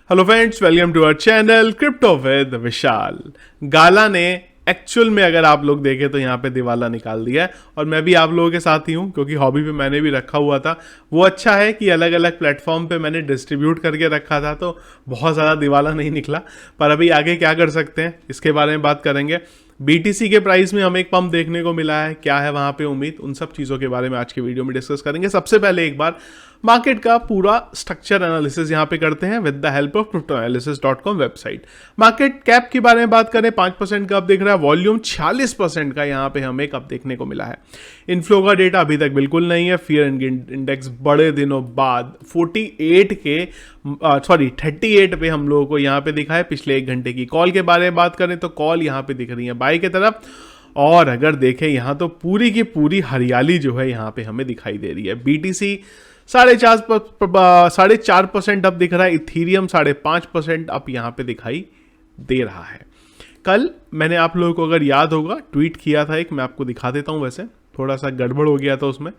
Hello friends, welcome to our channel crypto with Vishal. Gala ने actual में अगर आप लोग देखें तो यहाँ पे दिवाला निकाल दिया है और मैं भी आप लोगों के साथ ही हूँ क्योंकि हॉबी पे मैंने भी रखा हुआ था। वो अच्छा है कि अलग अलग प्लेटफॉर्म पे मैंने डिस्ट्रीब्यूट करके रखा था तो बहुत ज़्यादा दिवाला नहीं निकला। पर अभी आगे क्या कर सकते हैं इसके बारे में बात करेंगे। BTC के प्राइस में हमें एक पंप देखने को मिला है, क्या है वहाँ पे उम्मीद, उन सब चीज़ों के बारे में आज की वीडियो में डिस्कस करेंगे। सबसे पहले एक बार मार्केट का पूरा स्ट्रक्चर एनालिसिस यहाँ पे करते हैं with the help of cryptoanalysis.com website. Market cap के बारे में बात करें, 5% का अप दिख रहा है, वॉल्यूम 46% का यहाँ पे हमें कप देखने को मिला है। इनफ्लो का डेटा अभी तक बिल्कुल नहीं है। फियर इंडेक्स बड़े दिनों बाद 38 पे हम लोगों को यहाँ पे दिखा है। पिछले एक घंटे की कॉल के बारे में बात करें तो कॉल यहाँ पे दिख रही है बाई की तरफ, और अगर देखें यहाँ तो पूरी की पूरी हरियाली जो है यहाँ पे हमें दिखाई दे रही है। BTC 4.5% अप दिख रहा है, इथीरियम 5.5% अप यहाँ पे दिखाई दे रहा है। कल मैंने आप लोगों को अगर याद होगा ट्वीट किया था एक, मैं आपको दिखा देता हूँ, वैसे थोड़ा सा गड़बड़ हो गया था उसमें।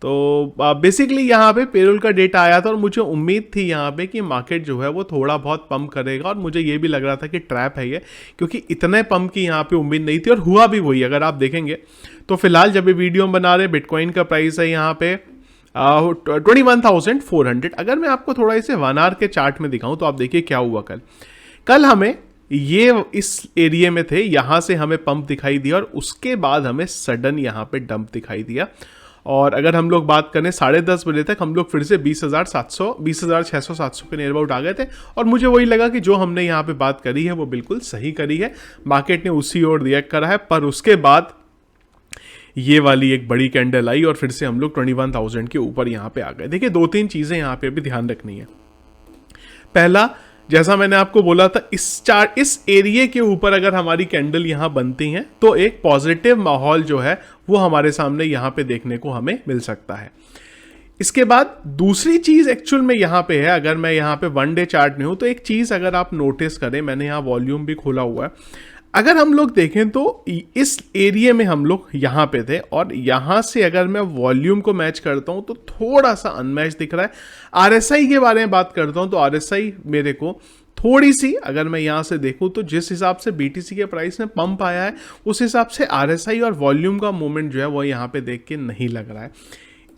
तो बेसिकली यहाँ पे पेरोल का डेटा आया था और मुझे उम्मीद थी यहाँ पे कि मार्केट जो है वो थोड़ा बहुत पंप करेगा, और मुझे ये भी लग रहा था कि ट्रैप है ये, क्योंकि इतने पंप की यहाँ पे उम्मीद नहीं थी और हुआ भी वही। अगर आप देखेंगे तो फिलहाल जब भी वीडियो हम बना रहे, बिटकॉइन का प्राइस है यहाँ पे 21,400। अगर मैं आपको थोड़ा इसे 1 आवर के चार्ट में दिखाऊं तो आप देखिए क्या हुआ कल हमें ये इस एरिया में थे, यहाँ से हमें पंप दिखाई दिया और उसके बाद हमें सडन यहाँ पे डंप दिखाई दिया। और अगर हम लोग बात करें 10:30 बजे तक हम लोग फिर से 20,600-700 के नियर अबाउट आ गए थे, और मुझे वही लगा कि जो हमने यहाँ पे बात करी है वो बिल्कुल सही करी है। मार्केट ने उसी ओर रिएक्ट करा है, पर उसके बाद ये वाली एक बड़ी कैंडल आई और फिर से हम लोग 21,000 के ऊपर यहाँ पे आ गए। देखिए 2-3 चीज़ें यहाँ पे भी ध्यान रखनी है। पहला, जैसा मैंने आपको बोला था, इस एरिया के ऊपर अगर हमारी कैंडल यहाँ बनती हैं तो एक पॉजिटिव माहौल जो है वो हमारे सामने यहाँ पे देखने को हमें मिल सकता है। इसके बाद दूसरी चीज़ एक्चुअल में यहाँ पे है, अगर मैं यहाँ पे 1 डे चार्ट में हूँ तो एक चीज़ अगर आप नोटिस करें, मैंने यहाँ वॉल्यूम भी खोला हुआ है, अगर हम लोग देखें तो इस एरिया में हम लोग यहाँ पे थे और यहाँ से अगर मैं वॉल्यूम को मैच करता हूँ तो थोड़ा सा अनमैच दिख रहा है। RSI के बारे में बात करता हूँ तो RSI मेरे को थोड़ी सी, अगर मैं यहाँ से देखूँ तो जिस हिसाब से BTC के प्राइस में पंप आया है उस हिसाब से RSI और वॉल्यूम का मूवमेंट जो है वो यहाँ पे देख के नहीं लग रहा है।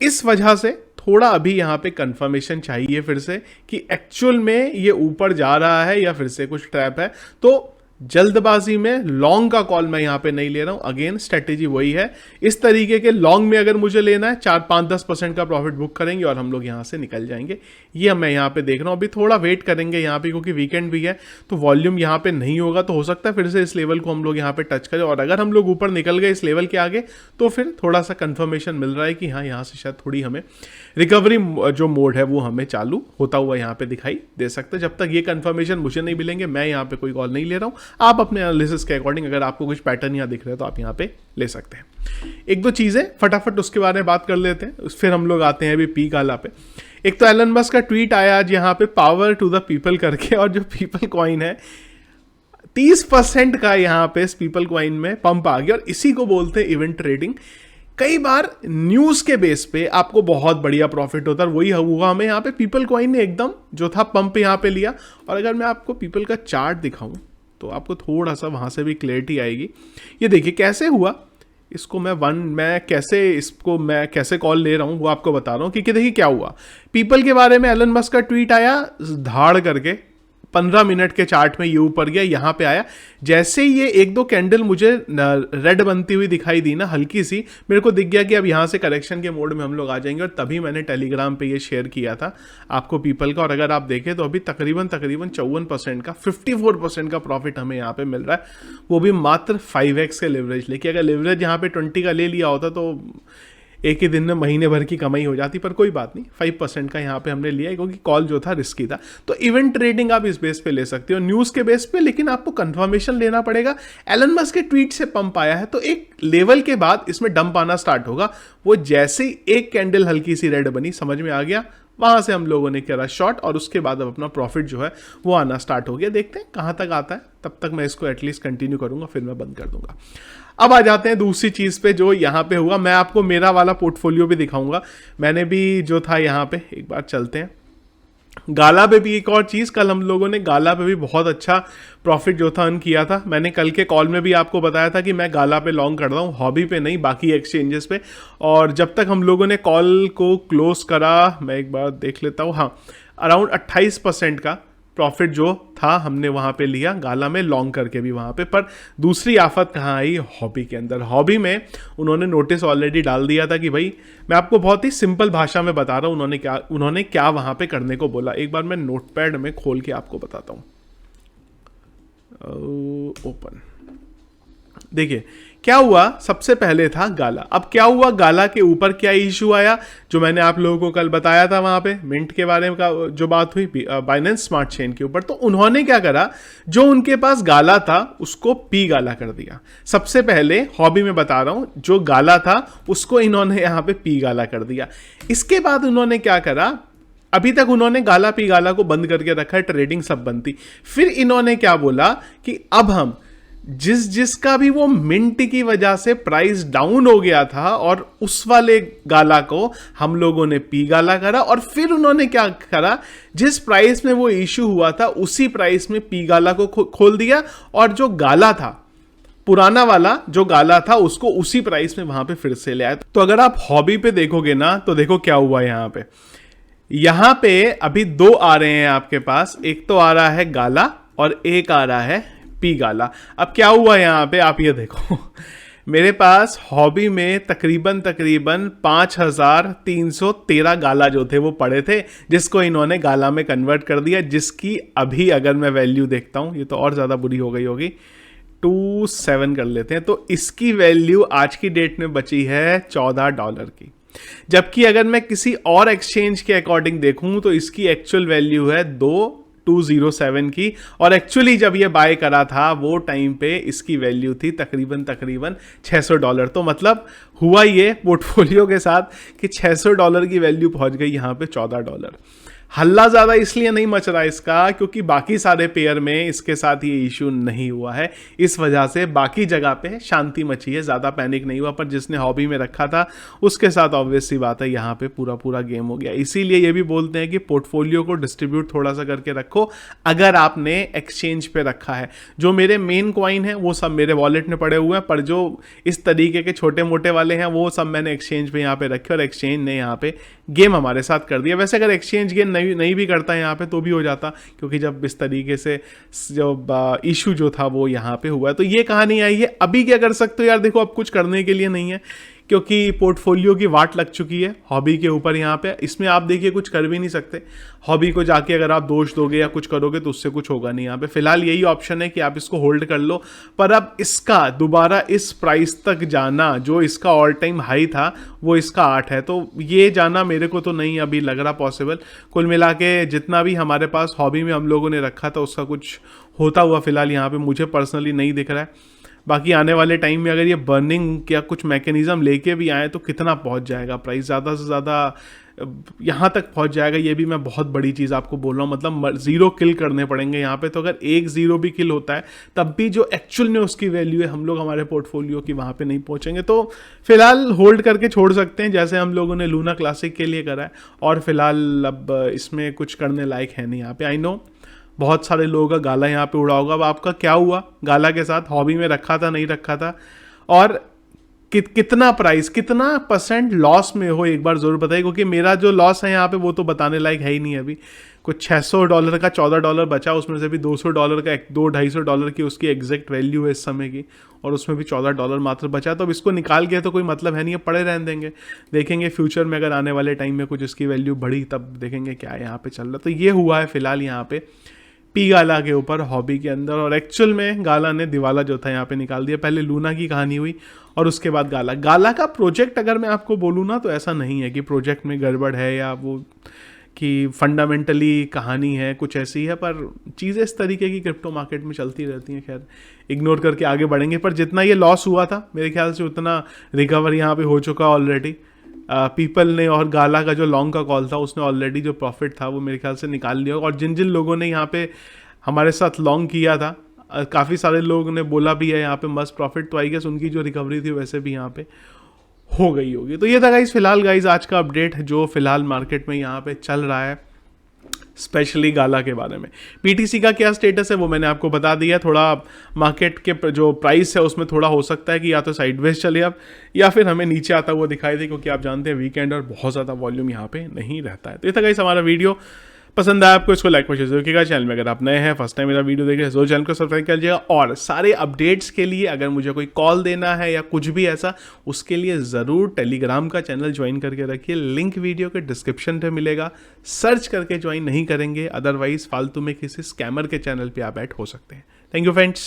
इस वजह से थोड़ा अभी यहाँ पे कंफर्मेशन चाहिए फिर से कि एक्चुअल में ये ऊपर जा रहा है या फिर से कुछ ट्रैप है। तो जल्दबाजी में लॉन्ग का कॉल मैं यहाँ पे नहीं ले रहा हूँ। अगेन स्ट्रेटेजी वही है, इस तरीके के लॉन्ग में अगर मुझे लेना है 4-5-10% का प्रॉफिट बुक करेंगे और हम लोग यहाँ से निकल जाएंगे। ये मैं यहाँ पे देख रहा हूँ। अभी थोड़ा वेट करेंगे यहाँ पे क्योंकि वीकेंड भी है, तो वॉल्यूम यहाँ पे नहीं होगा तो हो सकता है फिर से इस लेवल को हम लोग यहाँ पे टच करें, और अगर हम लोग ऊपर निकल गए इस लेवल के आगे तो फिर थोड़ा सा कंफर्मेशन मिल रहा है कि हाँ, यहाँ से शायद थोड़ी हमें रिकवरी जो मोड है वो हमें चालू होता हुआ यहाँ पे दिखाई दे सकता है। जब तक ये कंफर्मेशन मुझे नहीं मिलेंगे मैं यहाँ पे कोई कॉल नहीं ले रहा हूँ। आप अपने एनालिसिस के अकॉर्डिंग अगर आपको कुछ पैटर्न यहाँ दिख रहे हैं तो आप यहाँ पे ले सकते हैं। 1-2 चीजें फटाफट उसके बारे में बात कर लेते हैं, फिर हम लोग आते हैं अभी पी गाला पे। एक तो एलन मस्क का ट्वीट आया आज यहाँ पे, पावर टू द पीपल करके, और जो पीपल कॉइन है 30% का यहाँ पे पीपल कॉइन में पंप आ गया, और इसी को बोलते हैं इवेंट ट्रेडिंग। कई बार न्यूज के बेस पे आपको बहुत बढ़िया प्रॉफिट होता है, वही हुआ हमें यहाँ पे। पीपल कॉइन ने एकदम जो था पंप यहाँ पे लिया, और अगर मैं आपको पीपल का चार्ट दिखाऊं तो आपको थोड़ा सा वहां से भी क्लैरिटी आएगी। ये देखिए कैसे हुआ, इसको मैं कैसे कॉल ले रहा हूं वो आपको बता रहा हूं कि देखिए क्या हुआ। पीपल के बारे में एलन मस्क का ट्वीट आया धाड़ करके, 15 मिनट के चार्ट में ये ऊपर गया, यहाँ पे आया। जैसे ही ये 1-2 कैंडल मुझे रेड बनती हुई दिखाई दी ना हल्की सी, मेरे को दिख गया कि अब यहाँ से करेक्शन के मोड में हम लोग आ जाएंगे, और तभी मैंने टेलीग्राम पे ये शेयर किया था आपको पीपल का। और अगर आप देखें तो अभी तकरीबन 54% का 54% का प्रॉफिट हमें यहाँ पे मिल रहा है, वो भी मात्र 5x के लिवरेज लेके। अगर लिवरेज यहाँ पे 20 का ले लिया होता तो एक ही दिन में महीने भर की कमाई हो जाती, पर कोई बात नहीं, 5% का यहाँ पे हमने लिया है क्योंकि कॉल जो था रिस्की था। तो इवेंट ट्रेडिंग आप इस बेस पे ले सकते हो, न्यूज़ के बेस पे, लेकिन आपको कंफर्मेशन लेना पड़ेगा। एलन मस्क के ट्वीट से पंप आया है तो एक लेवल के बाद इसमें डंप आना स्टार्ट होगा। वो जैसे ही एक कैंडल हल्की सी रेड बनी, समझ में आ गया, वहां से हम लोगों ने करा शॉर्ट, और उसके बाद अब अपना प्रॉफिट जो है वो आना स्टार्ट हो गया। देखते हैं कहां तक आता है, तब तक मैं इसको एटलीस्ट कंटिन्यू करूंगा, फिर मैं बंद कर दूंगा। अब आ जाते हैं दूसरी चीज पे जो यहाँ पे हुआ। मैं आपको मेरा वाला पोर्टफोलियो भी दिखाऊंगा, मैंने भी जो था यहाँ पे, एक बार चलते हैं। गाला पे भी एक और चीज़, कल हम लोगों ने गाला पे भी बहुत अच्छा प्रॉफिट जो था अर्न किया था। मैंने कल के कॉल में भी आपको बताया था कि मैं गाला पे लॉन्ग कर रहा हूँ, हॉबी पे नहीं, बाकी एक्सचेंजेस पे। और जब तक हम लोगों ने कॉल को क्लोज करा, मैं एक बार देख लेता हूँ, हाँ, अराउंड 28% का प्रॉफिट जो था हमने वहाँ पे लिया गाला में लॉन्ग करके भी वहाँ पे। पर दूसरी आफत कहाँ आई? हॉबी के अंदर। हॉबी में उन्होंने नोटिस ऑलरेडी डाल दिया था कि भाई, मैं आपको बहुत ही सिंपल भाषा में बता रहा हूँ उन्होंने क्या वहाँ पे करने को बोला। एक बार मैं नोटपैड में खोल के आपको बताता हूँ। ओपन, देखिए क्या हुआ। सबसे पहले था गाला। अब क्या हुआ, गाला के ऊपर क्या इशू आया, जो मैंने आप लोगों को कल बताया था वहां पे मिंट के बारे में का जो बात हुई बाइनेंस स्मार्ट चेन के ऊपर। तो उन्होंने क्या करा, जो उनके पास गाला था उसको पी गाला कर दिया। सबसे पहले हॉबी में बता रहा हूं, जो गाला था उसको इन्होंने यहां पे पी गाला कर दिया। इसके बाद उन्होंने क्या करा, अभी तक उन्होंने गाला पी गाला को बंद करके रखा है, ट्रेडिंग सब बंद थी। फिर इन्होंने क्या बोला कि अब हम जिसका भी वो मिंट की वजह से प्राइस डाउन हो गया था, और उस वाले गाला को हम लोगों ने पी गाला करा। और फिर उन्होंने क्या करा, जिस प्राइस में वो इश्यू हुआ था उसी प्राइस में पी गाला को खोल दिया, और जो गाला था पुराना वाला जो गाला था उसको उसी प्राइस में वहां पे फिर से ले आया। तो अगर आप हॉबी पे देखोगे ना, तो देखो क्या हुआ यहां पे अभी दो आ रहे हैं आपके पास, एक तो आ रहा है गाला और एक आ रहा है पी गाला। अब क्या हुआ यहां पे, आप ये देखो मेरे पास हॉबी में तकरीबन 5313 गाला जो थे वो पड़े थे, जिसको इन्होंने गाला में कन्वर्ट कर दिया, जिसकी अभी अगर मैं वैल्यू देखता हूं, ये तो और ज्यादा बुरी हो गई होगी, 27 कर लेते हैं, तो इसकी वैल्यू आज की डेट में बची है $14 की। जबकि अगर मैं किसी और एक्सचेंज के अकॉर्डिंग देखूं तो इसकी एक्चुअल वैल्यू है 207 की, और एक्चुअली जब ये बाय करा था वो टाइम पे इसकी वैल्यू थी तकरीबन $600। तो मतलब हुआ ये पोर्टफोलियो के साथ कि $600 की वैल्यू पहुंच गई यहां पे $14। हल्ला ज्यादा इसलिए नहीं मच रहा इसका, क्योंकि बाकी सारे पेयर में इसके साथ ये इशू नहीं हुआ है, इस वजह से बाकी जगह पे शांति मची है, ज्यादा पैनिक नहीं हुआ। पर जिसने हॉबी में रखा था उसके साथ ऑब्वियस सी बात है यहाँ पे पूरा गेम हो गया। इसीलिए ये भी बोलते हैं कि पोर्टफोलियो को डिस्ट्रीब्यूट थोड़ा सा करके रखो अगर आपने एक्सचेंज पे रखा है। जो मेरे मेन कॉइन है वो सब मेरे वॉलेट में पड़े हुए हैं, पर जो इस तरीके के छोटे मोटे वाले हैं वो सब मैंने एक्सचेंज पे यहाँ पे रखे, और एक्सचेंज ने यहाँ पे गेम हमारे साथ कर दिया। वैसे अगर एक्सचेंज गेम नहीं भी करता यहाँ पे तो भी हो जाता, क्योंकि जब इस तरीके से जो इशू जो था वो यहाँ पे हुआ है। तो ये कहानी आई है। अभी क्या कर सकते हो यार, देखो अब कुछ करने के लिए नहीं है, क्योंकि पोर्टफोलियो की वाट लग चुकी है हॉबी के ऊपर यहाँ पे। इसमें आप देखिए कुछ कर भी नहीं सकते, हॉबी को जाके अगर आप दोष दोगे या कुछ करोगे तो उससे कुछ होगा नहीं यहाँ पे। फिलहाल यही ऑप्शन है कि आप इसको होल्ड कर लो, पर अब इसका दोबारा इस प्राइस तक जाना, जो इसका ऑल टाइम हाई था वो इसका 8 है, तो ये जाना मेरे को तो नहीं अभी लग रहा पॉसिबल। कुल मिला के जितना भी हमारे पास हॉबी में हम लोगों ने रखा था उसका कुछ होता हुआ फिलहाल यहाँ पे मुझे पर्सनली नहीं दिख रहा है। बाकी आने वाले टाइम में अगर ये बर्निंग या कुछ मैकेनिज्म लेके भी आए तो कितना पहुंच जाएगा प्राइस, ज़्यादा से ज़्यादा यहाँ तक पहुंच जाएगा, ये भी मैं बहुत बड़ी चीज़ आपको बोल रहा हूँ। मतलब 0 किल करने पड़ेंगे यहाँ पे, तो अगर 1 0 भी किल होता है तब भी जो एक्चुअल में उसकी वैल्यू है हम लोग हमारे पोर्टफोलियो की वहाँ पे नहीं पहुँचेंगे। तो फिलहाल होल्ड करके छोड़ सकते हैं, जैसे हम लोगों ने लूना क्लासिक के लिए करा है। और फिलहाल अब इसमें कुछ करने लायक है नहीं यहाँ पे। आई नो बहुत सारे लोगों का गाला यहाँ पे उड़ा होगा। अब आपका क्या हुआ गाला के साथ, हॉबी में रखा था नहीं रखा था, और कितना प्राइस कितना % लॉस में हो एक बार जरूर बताइए, क्योंकि मेरा जो लॉस है यहाँ पे वो तो बताने लायक है ही नहीं। अभी कुछ $600 का $14 बचा, उसमें से भी $200 का $200-250 की उसकी एग्जैक्ट वैल्यू है इस समय की, और उसमें भी $14 मात्र बचा। तो अब इसको निकाल के तो कोई मतलब है नहीं, पड़े रहने देंगे, देखेंगे फ्यूचर में अगर आने वाले टाइम में कुछ इसकी वैल्यू बढ़ी तब देखेंगे क्या यहाँ पे चल रहा। तो ये हुआ है फिलहाल यहाँ पे पी गाला के ऊपर हॉबी के अंदर, और एक्चुअल में गाला ने दिवाला जो था यहाँ पे निकाल दिया। पहले लूना की कहानी हुई और उसके बाद गाला का प्रोजेक्ट अगर मैं आपको बोलूँ ना तो ऐसा नहीं है कि प्रोजेक्ट में गड़बड़ है या वो कि फंडामेंटली कहानी है कुछ ऐसी है, पर चीज़ें इस तरीके की क्रिप्टो मार्केट में चलती रहती हैं। खैर इग्नोर करके आगे बढ़ेंगे, पर जितना ये लॉस हुआ था मेरे ख्याल से उतना रिकवर यहाँ पे हो चुका ऑलरेडी। पीपल ने और गाला का जो लॉन्ग का कॉल था उसने ऑलरेडी जो प्रॉफिट था वो मेरे ख्याल से निकाल लिया। और जिन जिन लोगों ने यहाँ पे हमारे साथ लॉन्ग किया था, काफ़ी सारे लोगों ने बोला भी है यहाँ पे मस्त प्रॉफिट, तो आई गेस उनकी जो रिकवरी थी वैसे भी यहाँ पे हो गई होगी। तो ये था गाइज फिलहाल गाइज आज का अपडेट जो फिलहाल मार्केट में यहाँ पे चल रहा है। स्पेशली गाला के बारे में। पीटीसी का क्या स्टेटस है वो मैंने आपको बता दिया। थोड़ा मार्केट के जो प्राइस है उसमें थोड़ा हो सकता है कि या तो साइडवेज चले अब, या फिर हमें नीचे आता हुआ दिखाई दे, क्योंकि आप जानते हैं वीकेंड और बहुत ज़्यादा वॉल्यूम यहाँ पे नहीं रहता है। तो ये था गाइस हमारा वीडियो। पसंद आया आपको, इसको लाइक और शेयर रखिएगा। चैनल में अगर आप नए हैं, फर्स्ट टाइम मेरा वीडियो देख रहे हैं, तो चैनल को सब्सक्राइब कर लीजिएगा। और सारे अपडेट्स के लिए अगर मुझे कोई कॉल देना है या कुछ भी ऐसा, उसके लिए ज़रूर टेलीग्राम का चैनल ज्वाइन करके रखिए। लिंक वीडियो के डिस्क्रिप्शन पे मिलेगा, सर्च करके ज्वाइन नहीं करेंगे, अदरवाइज फालतू में किसी स्कैमर के चैनल पर आप ऐड हो सकते हैं। Thank you friends.